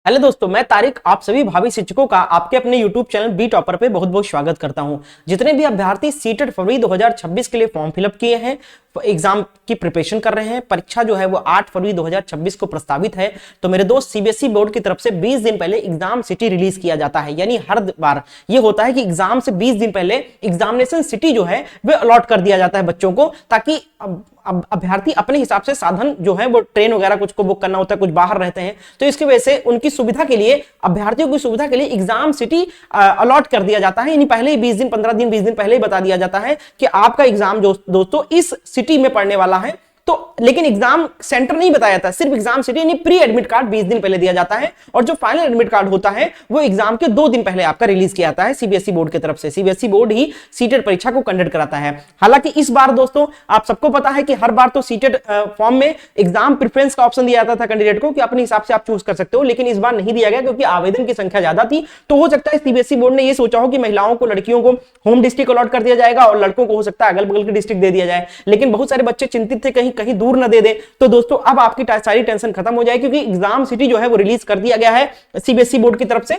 Hello दोस्तों, मैं तारिक आप सभी भावी शिक्षकों का आपके अपने YouTube चैनल बी टॉपर पे बहुत बहुत स्वागत करता हूं। जितने भी अभ्यर्थी सीटेट फरवरी 2026 के लिए फॉर्म फिलअप किए हैं, एग्जाम की प्रिपरेशन कर रहे हैं, परीक्षा जो है वो 8 फरवरी 2026 को प्रस्तावित है। तो मेरे दोस्त, सीबीएसई बोर्ड की तरफ से 20 दिन पहले एग्जाम सिटी रिलीज किया जाता है। यानी हर बार ये होता है कि एग्जाम से 20 दिन पहले एग्जामिनेशन सिटी जो है वो अलॉट कर दिया जाता है बच्चों को, ताकि अब अभ्यर्थी अपने हिसाब से साधन जो है वो ट्रेन वगैरह कुछ को बुक करना होता है, कुछ बाहर रहते हैं, तो इसकी वजह से उनकी सुविधा के लिए, अभ्यर्थियों की सुविधा के लिए एग्जाम सिटी अलॉट कर दिया जाता है। यानी पहले ही 20 दिन 15 दिन 20 दिन पहले ही बता दिया जाता है कि आपका एग्जाम दोस्तों इस सिटी में पढ़ने वाला है। तो लेकिन एग्जाम सेंटर नहीं बताया जाता, सिर्फ एग्जाम सिटी यानी प्री एडमिट कार्ड 20 दिन पहले दिया जाता है, और जो फाइनल एडमिट कार्ड होता है वो एग्जाम के 2 दिन पहले आपका रिलीज किया जाता है सीबीएसई बोर्ड की तरफ से। सीबीएसई बोर्ड ही सीटेट परीक्षा को कंडक्ट कराता है। हालांकि इस बार दोस्तों आप सबको पता है कि हर बार तो सीटेट फॉर्म में एग्जाम प्रेफरेंस का ऑप्शन दिया जाता था कैंडिडेट को कि अपने हिसाब से आप चूज कर सकते हो, लेकिन इस बार नहीं दिया गया क्योंकि आवेदन की संख्या ज्यादा थी। तो हो सकता है सीबीएसई बोर्ड ने यह सोचा हो कि महिलाओं को, लड़कियों को होम डिस्ट्रिक्ट अलॉट कर दिया जाएगा और लड़कों को हो सकता है अगल बगल के डिस्ट्रिक्ट दे दिया जाए। लेकिन बहुत सारे बच्चे चिंतित थे कहीं कहीं दूर न दे दे। तो दोस्तों अब आपकी सारी टेंशन खत्म हो जाएगी, क्योंकि एग्जाम सिटी जो है वो रिलीज कर दिया गया है सीबीएसई बोर्ड की तरफ से।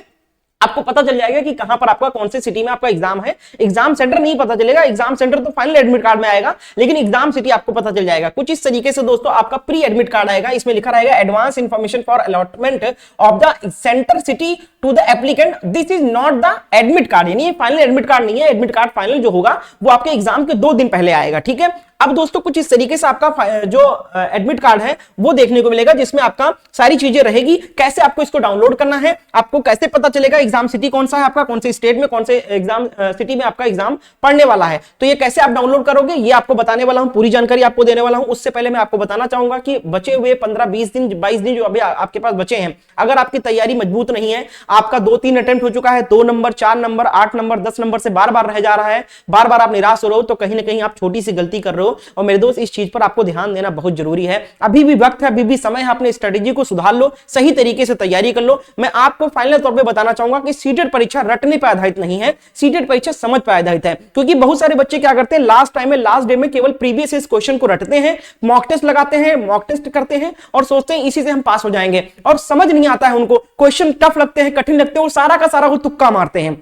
आपको पता चल जाएगा कि कहां पर आपका, कौन सी सिटी में आपका एग्जाम है। एग्जाम सेंटर नहीं पता चलेगा, एग्जाम सेंटर तो फाइनल एडमिट कार्ड में आएगा, लेकिन एग्जाम सिटी आपको पता चल जाएगा। कुछ इस तरीके से दोस्तों आपका प्री एडमिट कार्ड आएगा, इसमें लिखा रहेगा advance information for allotment of the centre city to the applicant, this is not the admit card. यानी फाइनल एडमिट कार्ड नहीं है, एडमिट कार्ड फाइनल जो होगा वो आपके एग्जाम के 2 दिन पहले आएगा। ठीक है, अब दोस्तों कुछ इस तरीके से आपका जो एडमिट कार्ड है वो देखने को मिलेगा, जिसमें आपका सारी चीजें रहेगी। कैसे आपको इसको डाउनलोड करना है, आपको कैसे पता चलेगा एग्जाम सिटी कौन सा है आपका, कौन से स्टेट में, कौन से एग्जाम सिटी में आपका एग्जाम पढ़ने वाला है, तो ये कैसे आप डाउनलोड करोगे ये आपको बताने वाला हूं, पूरी जानकारी आपको देने वाला हूं। उससे पहले मैं आपको बताना चाहूंगा कि बचे हुए 15-20 दिन 22 दिन जो अभी आपके पास बचे हैं, अगर आपकी तैयारी मजबूत नहीं है, आपका 2-3 अटेम्प्ट हो चुका है, 2 नंबर 4 नंबर 8 नंबर 10 नंबर से बार बार रह जा रहा है, बार बार आप निराश हो रहे हो, तो कहीं ना कहीं आप छोटी सी गलती कर रहे हो। और मेरे दोस्त, इस चीज पर आपको ध्यान देना बहुत जरूरी है। अभी भी वक्त है, अभी भी समय है, अपने स्ट्रेटेजी को सुधार लो, सही तरीके से तैयारी कर लो। मैं आपको फाइनल तौर पे बताना चाहूंगा कि सीटेट परीक्षा रटने पर आधारित नहीं है, सीटेट परीक्षा समझ पर आधारित है। क्योंकि बहुत सारे बच्चे क्या करते हैं, लास्ट टाइम में, लास्ट डे में केवल प्रीवियस इस क्वेश्चन को रटते हैं, मॉक टेस्ट लगाते हैं, मॉक टेस्ट करते हैं और सोचते हैं इसी से हम पास हो जाएंगे, और समझ नहीं आता है उनको, क्वेश्चन टफ लगते हैं, कठिन लगते हैं, और सारा का सारा वो तुक्का मारते हैं।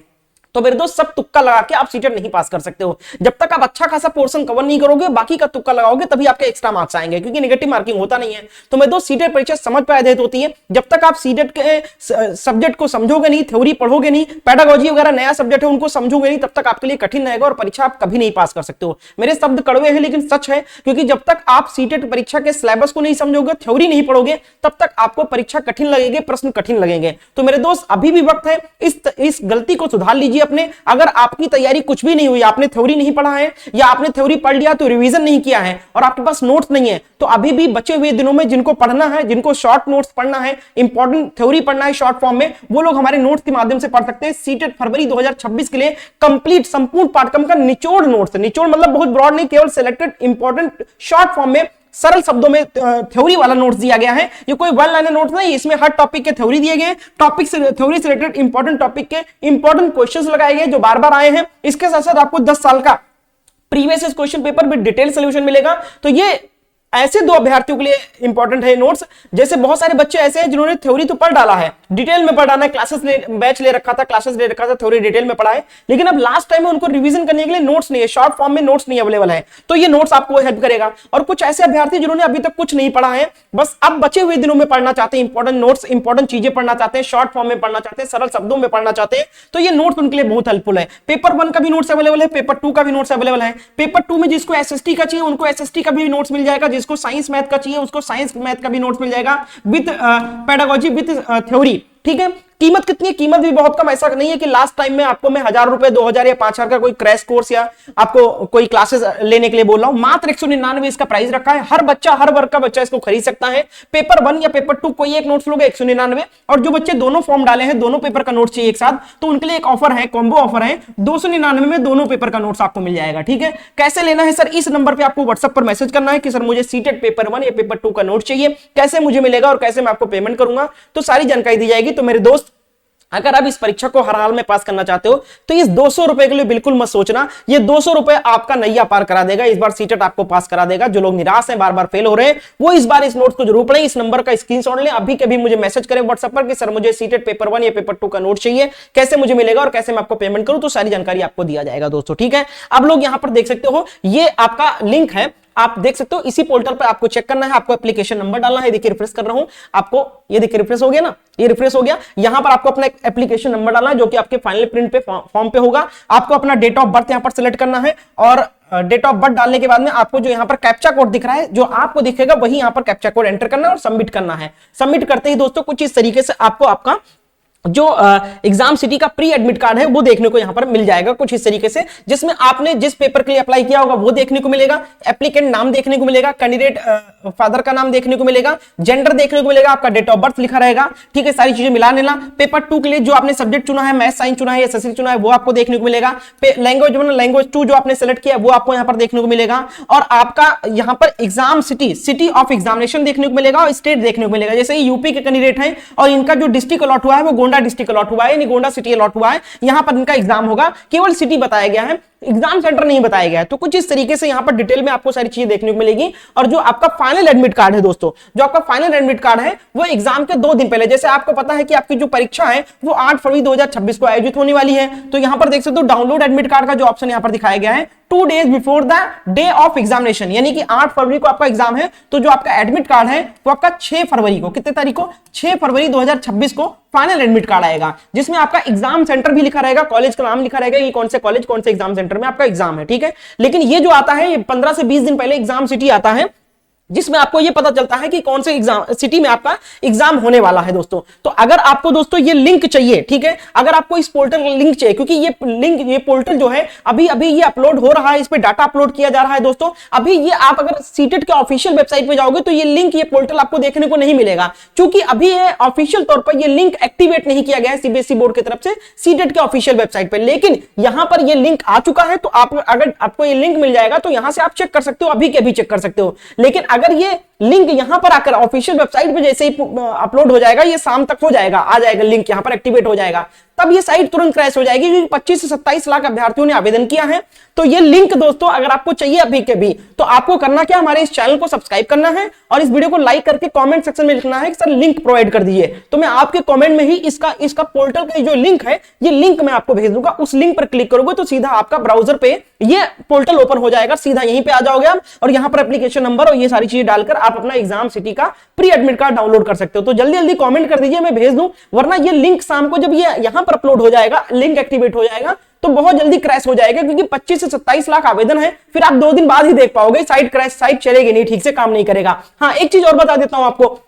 तो मेरे दोस्त, सब तुक्का लगा के आप सीटेट नहीं पास कर सकते हो। जब तक आप अच्छा खासा पोर्शन कवर नहीं करोगे, बाकी का तुक्का लगाओगे, तभी आपके एक्स्ट्रा मार्क्स आएंगे, क्योंकि नेगेटिव मार्किंग होता नहीं है। तो मेरे दोस्त, सीटेट परीक्षा समझ पर आधारित होती है। जब तक आप सीटेट के सब्जेक्ट को समझोगे नहीं, थ्योरी पढ़ोगे नहीं, पेडागोजी वगैरह नया सब्जेक्ट है उनको समझोगे नहीं, तब तक आपके लिए कठिन रहेगा और परीक्षा आप कभी नहीं पास कर सकते हो। मेरे शब्द कड़वे हैं लेकिन सच है, क्योंकि जब तक आप सीटेट परीक्षा के सिलेबस को नहीं समझोगे, थ्योरी नहीं पढ़ोगे, तब तक आपको परीक्षा कठिन लगेगी, प्रश्न कठिन लगेंगे। तो मेरे दोस्त, अभी भी वक्त है, इस गलती को सुधार लीजिए अपने। अगर आपकी तैयारी कुछ भी नहीं हुई, आपने थ्योरी नहीं पढ़ा है, या आपने थ्योरी पढ़ लिया तो रिवीजन नहीं किया है, और आपके पास नोट्स नहीं है, तो अभी भी बचे हुए दिनों में जिनको पढ़ना है, जिनको शॉर्ट नोट्स पढ़ना है, इंपॉर्टेंट थ्योरी पढ़ना है शॉर्ट फॉर्म में, वो लोग हमारे नोट्स के माध्यम से पढ़ सकते हैं। सीटेट फरवरी 2026 के लिए कंप्लीट संपूर्ण पाठ्यक्रम का निचोड़ नोट्स, निचोड़ मतलब बहुत ब्रॉड नहीं, केवल सिलेक्टेड इंपॉर्टेंट शॉर्ट फॉर्म में सरल शब्दों में थ्योरी वाला नोट्स दिया गया है। ये कोई वन लाइनर नोट्स नहीं, इसमें हर टॉपिक के थ्योरी दिए गए, टॉपिक से थ्योरी से रिलेटेड इंपॉर्टेंट टॉपिक के इंपॉर्टेंट क्वेश्चंस लगाए गए जो बार बार आए हैं। इसके साथ साथ आपको 10 साल का previous question paper with detail solution मिलेगा। तो ये ऐसे 2 अभ्यर्थियों के लिए इंपॉर्टेंट है नोट्स। जैसे बहुत सारे बच्चे ऐसे हैं जिन्होंने थ्योरी तो पढ़ डाला है, डिटेल में पढ़ डाला है, क्लासेस बैच ले रखा था, क्लासेस ले रखा था, थ्योरी डिटेल में पढ़ा है, लेकिन अब लास्ट टाइम में उनको रिवीजन करने के लिए नोट्स नहीं है, शॉर्ट फॉर्म में नोट्स नहीं अवेलेबल है। तो ये नोट्स आपको हेल्प करेगा। और कुछ ऐसे अभ्यर्थी जिन्होंने अभी तक कुछ नहीं पढ़ा है, बस अब बचे हुए दिनों में पढ़ना चाहते हैं, इंपॉर्टेंट नोट्स, इंपॉर्टेंट चीजें पढ़ना चाहते हैं, शॉर्ट फॉर्म में पढ़ना चाहते हैं, सरल शब्दों में पढ़ना चाहते हैं, तो ये नोट्स उनके लिए बहुत हेल्पफुल है। पेपर 1 का भी नोट्स अवेलेबल है, पेपर 2 का भी नोट्स अवेलेबल है। पेपर 2 में जिसको एसएसटी का चाहिए उनको एसएसटी का भी नोट्स मिल जाएगा, जिसको साइंस मैथ का चाहिए उसको साइंस मैथ का भी नोट्स मिल जाएगा विद पेडागोजी विद थ्योरी। ठीक है, कीमत कितनी है? कीमत भी बहुत कम, ऐसा नहीं है कि लास्ट टाइम में आपको मैं 1000 रुपए 2000 या 5000 का कोई क्रैश कोर्स या आपको कोई क्लासेस लेने के लिए बोल रहा हूं। मात्र 199 इसका प्राइस रखा है। हर बच्चा, हर वर्ग का बच्चा इसको खरीद सकता है। पेपर 1 या पेपर 2 कोई एक नोट्स लोगे 199, और जो बच्चे दोनों फॉर्म डाले हैं, दोनों पेपर का नोट्स चाहिए एक साथ, तो उनके लिए एक ऑफर है, कॉम्बो ऑफर है, 299 में दोनों पेपर का नोट्स आपको मिल जाएगा। ठीक है, कैसे लेना है सर? इस नंबर पे आपको व्हाट्सएप पर मैसेज करना है कि सर मुझे सीटेट पेपर 1 या पेपर 2 का नोट चाहिए, कैसे मुझे मिलेगा और कैसे मैं आपको पेमेंट करूंगा, तो सारी जानकारी दी जाएगी। तो मेरे दोस्त, अगर आप इस परीक्षा को हर हाल में पास करना चाहते हो तो इस 200 रुपए के लिए बिल्कुल मत सोचना। ये 200 रुपए आपका नैया पार करा देगा, इस बार सीटेट आपको पास करा देगा। जो लोग निराश हैं, बार बार फेल हो रहे हैं, वो इस बार इस नोट्स को जरूर पढ़ें। इस नंबर का स्क्रीनशॉट लें, अभी कभी मुझे मैसेज करें व्हाट्सएप पर कि सर मुझे सीटेट पेपर 1 या पेपर 2 का नोट चाहिए, कैसे मुझे मिलेगा और कैसे मैं आपको पेमेंट करूं, तो सारी जानकारी आपको दिया जाएगा दोस्तों, ठीक है। अब लोग यहां पर देख सकते हो, ये आपका लिंक है, आप देख सकते हो। इसी पोर्टल पर आपको चेक करना है, आपको एप्लीकेशन नंबर डालना है। देखिए रिफ्रेश कर रहा हूं आपको, ये देखिए रिफ्रेश हो गया ना, ये रिफ्रेश हो गया। यहां पर आपको अपना एप्लीकेशन नंबर डालना है जो कि आपके फाइनल प्रिंट पे फॉर्म पे होगा। आपको अपना डेट ऑफ बर्थ यहां पर सिलेक्ट करना है और डेट ऑफ बर्थ डालने के बाद में आपको जो यहां पर कैप्चा कोड दिख रहा है, जो आपको दिखेगा वही यहां पर कैप्चा कोड एंटर करना है और सबमिट करना है। सबमिट करते ही दोस्तों कुछ इस तरीके से आपको आपका जो एग्जाम सिटी का प्री एडमिट कार्ड है वो देखने को यहां पर मिल जाएगा कुछ इस तरीके से, जिसमें आपने जिस पेपर के लिए अप्लाई किया होगा वो देखने को मिलेगा, एप्लीकेंट नाम देखने को मिलेगा, कैंडिडेट फादर का नाम देखने को मिलेगा, जेंडर देखने को मिलेगा, आपका डेट ऑफ बर्थ लिखा रहेगा, ठीक है। सारी चीजें मिला लेना। पेपर 2 के लिए जो आपने सब्जेक्ट चुना है, मैथ साइंस चुना है, एसएससी चुना है, वो आपको देखने को मिलेगा। लैंग्वेज 2 जो आपने सेलेक्ट किया वो आपको यहां पर देखने को मिलेगा। और आपका यहां पर एग्जाम सिटी ऑफ एग्जामिनेशन देखने को मिलेगा और स्टेट देखने को मिलेगा। जैसे यूपी के कैंडिडेट हैं और इनका जो डिस्ट्रिक्ट अलॉट हुआ है वो गोंडा डिस्ट्रिक्ट अलॉट हुआ है, गोंडा सिटी अलॉट हुआ है, यहां पर इनका एग्जाम होगा। केवल सिटी बताया गया है, एग्जाम सेंटर नहीं बताया गया है। तो कुछ इस तरीके से यहां पर डिटेल में आपको सारी चीजें देखने को मिलेगी। और जो आपका फाइनल एडमिट कार्ड है दोस्तों, जो आपका फाइनल एडमिट कार्ड है वो एग्जाम के 2 दिन पहले, जैसे आपको पता है कि आपकी जो परीक्षा है वो 8 फरवरी 2026 को आयोजित होने वाली है, तो यहां पर देख सकते हो डाउनलोड एडमिट कार्ड का जो ऑप्शन यहां पर दिखाया गया है 2 days before the day of examination, यानी कि 8 फरवरी को आपका एग्जाम है, तो जो आपका एडमिट कार्ड है वो आपका 6 फरवरी को, कितने तारीख को, 6 फरवरी 2026 को फाइनल एडमिट कार्ड आएगा, जिसमें आपका एग्जाम सेंटर भी लिखा रहेगा, कॉलेज का नाम लिखा रहेगा कि कौन से कॉलेज कौन से एग्जाम सेंटर में आपका एग्जाम है, ठीक है। लेकिन ये जो आता है, ये 15 से 20 दिन पहले एग्जाम सिटी आता है, जिसमें आपको ये पता चलता है कि कौन से एग्जाम सिटी में आपका एग्जाम होने वाला है दोस्तों। तो अगर आपको दोस्तों ये लिंक चाहिए, ठीक है, अगर आपको इस पोर्टल का लिंक चाहिए, क्योंकि ये लिंक, ये पोर्टल जो है अभी अभी ये अपलोड हो रहा है, इस पे डाटा अपलोड किया जा रहा है दोस्तों। अभी ये आप अगर सीटेट के ऑफिशियल वेबसाइट पे जाओगे तो ये लिंक, ये पोर्टल आपको देखने को नहीं मिलेगा, क्योंकि अभी ये ऑफिशियल तौर पर ये लिंक एक्टिवेट नहीं किया गया है सीबीएसई बोर्ड की तरफ से सीटेट के ऑफिशियल वेबसाइट पे। लेकिन यहां पर ये लिंक आ चुका है, तो आप अगर आपको ये लिंक मिल जाएगा तो यहां से आप चेक कर सकते हो, अभी के अभी चेक कर सकते हो। लेकिन अगर ये लिंक यहां पर आकर ऑफिशियल वेबसाइट पे जैसे ही अपलोड हो जाएगा, ये शाम तक हो जाएगा, आ जाएगा लिंक यहां पर एक्टिवेट हो जाएगा, तब ये साइट तुरंत क्रैश हो जाएगी, क्योंकि 25 से 27 लाख अभ्यर्थियों ने आवेदन किया है। तो ये लिंक दोस्तों अगर आपको चाहिए अभी के भी, तो आपको करना क्या, हमारे इस चैनल को सब्सक्राइब करना है और इस वीडियो को लाइक करके कमेंट सेक्शन में लिखना है कि सर लिंक प्रोवाइड कर दीजिए। तो मैं आपके कमेंट में ही इसका पोर्टल का जो लिंक है, ये लिंक मैं आपको भेज दूंगा। उस लिंक पर क्लिक करोगे तो सीधा आपका ब्राउजर पे ये पोर्टल ओपन हो जाएगा, सीधा यहीं पे आ जाओगे आप और यहां पर एप्लीकेशन नंबर और ये सारी चीजें डालकर आप अपना एग्जाम सिटी का प्री एडमिट कार्ड डाउनलोड कर सकते हो। तो जल्दी जल्दी कमेंट कर दीजिए, मैं भेज दूं, वरना ये लिंक शाम को जब ये यहां पर अपलोड हो जाएगा, लिंक एक्टिवेट हो जाएगा, तो बहुत जल्दी क्रैश हो जाएगा, क्योंकि 25 से 27 लाख आवेदन है, फिर आप 2 दिन बाद ही देख पाओगे, साइट क्रैश, साइट चलेगी नहीं, ठीक से काम नहीं करेगा। हाँ, एक चीज और बता देता हूं आपको,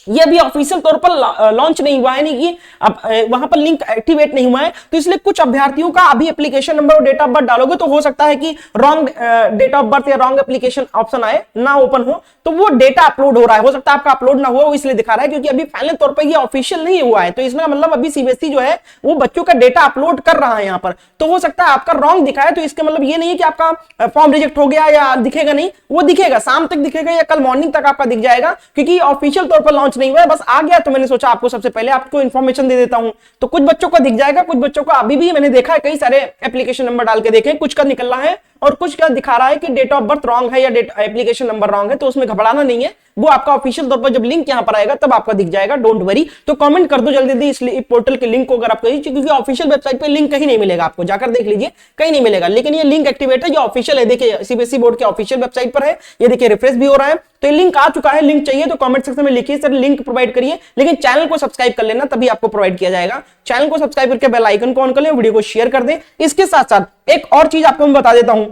ये अभी ऑफिशियल तौर पर लॉन्च नहीं हुआ है, नहीं कि अब वहां पर लिंक एक्टिवेट नहीं हुआ है, तो इसलिए कुछ अभ्यर्थियों का अभी एप्लीकेशन नंबर और डेट ऑफ बर्थ डालोगे तो हो सकता है कि रॉन्ग डेट ऑफ बर्थ या रॉन्ग एप्लीकेशन ऑप्शन आए, ना ओपन हो, तो वो डेटा अपलोड हो रहा है, हो सकता है आपका अपलोड ना हुआ, वो इसलिए दिखा रहा है क्योंकि अभी फाइनल तौर पर ये ऑफिशियल नहीं हुआ है। तो इसमें मतलब अभी सीबीएसई जो है वो बच्चों का डेटा अपलोड कर रहा है यहाँ पर, तो हो सकता है आपका रॉन्ग दिखाए, तो इसका मतलब ये नहीं है कि आपका फॉर्म रिजेक्ट हो गया या दिखेगा नहीं, वो दिखेगा, शाम तक दिखेगा या कल मॉर्निंग तक आपका दिख जाएगा, क्योंकि ऑफिशियल तौर पर लॉन्च नहीं हुआ है, बस आ गया, तो मैंने सोचा आपको सबसे पहले आपको इंफॉर्मेशन दे देता हूं। तो कुछ बच्चों को दिख जाएगा, कुछ बच्चों को अभी भी मैंने देखा है, कई सारे एप्लीकेशन नंबर डाल के देखे, कुछ का निकल रहा है और कुछ का दिखा रहा है कि डेट ऑफ बर्थ रॉन्ग है या एप्लीकेशन नंबर रॉन्ग है, तो उसमें घबराना नहीं है, वो आपका ऑफिशियल तौर पर जब लिंक यहां पर आएगा तब आपका दिख जाएगा, डोंट वरी। तो कमेंट कर दो जल्दी जल्दी इस पोर्टल के लिंक को अगर आपको, क्योंकि ऑफिशियल वेबसाइट पे लिंक कहीं नहीं मिलेगा, आपको जाकर देख लीजिए, कहीं नहीं मिलेगा, लेकिन ये लिंक एक्टिवेट है, जो ऑफिशियल है, देखिए सीबीएसई बोर्ड के ऑफिशियल वेबसाइट पर है, ये देखिए रिफ्रेश भी हो रहा है, तो ये लिंक आ चुका है। लिंक चाहिए तो कमेंट सेक्शन में लिखिए सर लिंक प्रोवाइड करिए, लेकिन चैनल को सब्सक्राइब कर लेना, तभी आपको प्रोवाइड किया जाएगा। चैनल को सब्सक्राइब करके बेल आइकन को ऑन कर लें, वीडियो को शेयर कर दें। इसके साथ साथ एक और चीज आपको मैं बता देता हूं,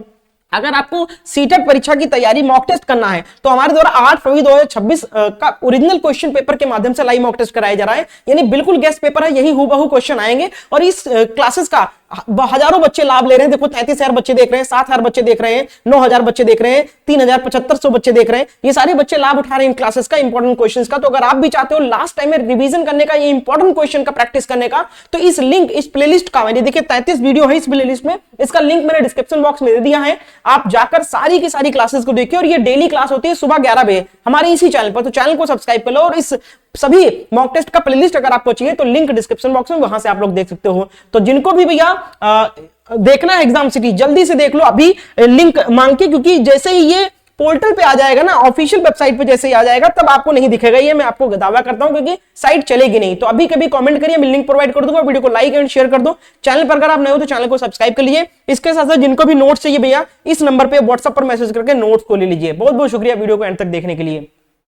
अगर आपको सीटेट परीक्षा की तैयारी मॉक टेस्ट करना है तो हमारे द्वारा 8 फरवरी 2026 का ओरिजिनल क्वेश्चन पेपर के माध्यम से लाइव मॉक टेस्ट कराया जा रहा है, यानी बिल्कुल गेस्ट पेपर है, यही हूबहू क्वेश्चन आएंगे और इस क्लासेस का हजारों बच्चे लाभ ले रहे हैं। देखो 33,000 बच्चे देख रहे हैं, 7,000 बच्चे देख रहे हैं, 9,000 बच्चे देख रहे हैं, 3,7500 बच्चे देख रहे हैं, ये सारे बच्चे लाभ उठा रहे हैं इन क्लासेस का, इंपॉर्टेंट क्वेश्चंस का। तो अगर आप भी चाहते हो लास्ट टाइम में रिवीजन करने का, ये इंपॉर्टेंट क्वेश्चन का प्रैक्टिस करने का, तो इस लिंक, इस प्लेलिस्ट का, मैंने देखिए 33 वीडियो है इस प्लेलिस्ट में, इसका लिंक मैंने डिस्क्रिप्शन बॉक्स में दे दिया है, आप जाकर सारी की सारी क्लासेस को देखिए। और ये डेली क्लास होती है सुबह 11 बजे हमारे इसी चैनल पर, तो चैनल को सब्सक्राइब कर लो और इस सभी मॉक टेस्ट का प्लेलिस्ट अगर आपको चाहिए तो लिंक डिस्क्रिप्शन बॉक्स में, वहां से आप लोग देख सकते हो। तो जिनको भी भैया देखना है एग्जाम सिटी, जल्दी से देख लो अभी लिंक मांग के, क्योंकि जैसे ही ये पोर्टल पे आ जाएगा ना, ऑफिशियल वेबसाइट पे जैसे ही आ जाएगा तब आपको नहीं दिखेगा, ये मैं आपको दावा करता हूं, क्योंकि साइट चलेगी नहीं। तो अभी कभी कमेंट करिए, मैं लिंक प्रोवाइड कर दूंगा, वीडियो को लाइक एंड शेयर कर दो। चैनल पर अगर आप नए हो तो चैनल को सब्सक्राइब कर लीजिए। इसके साथ साथ जिनको भी नोट्स चाहिए भैया, इस नंबर पे व्हाट्सएप पर मैसेज करके नोट्स को ले लीजिए। बहुत बहुत शुक्रिया वीडियो को एंड तक देखने के लिए।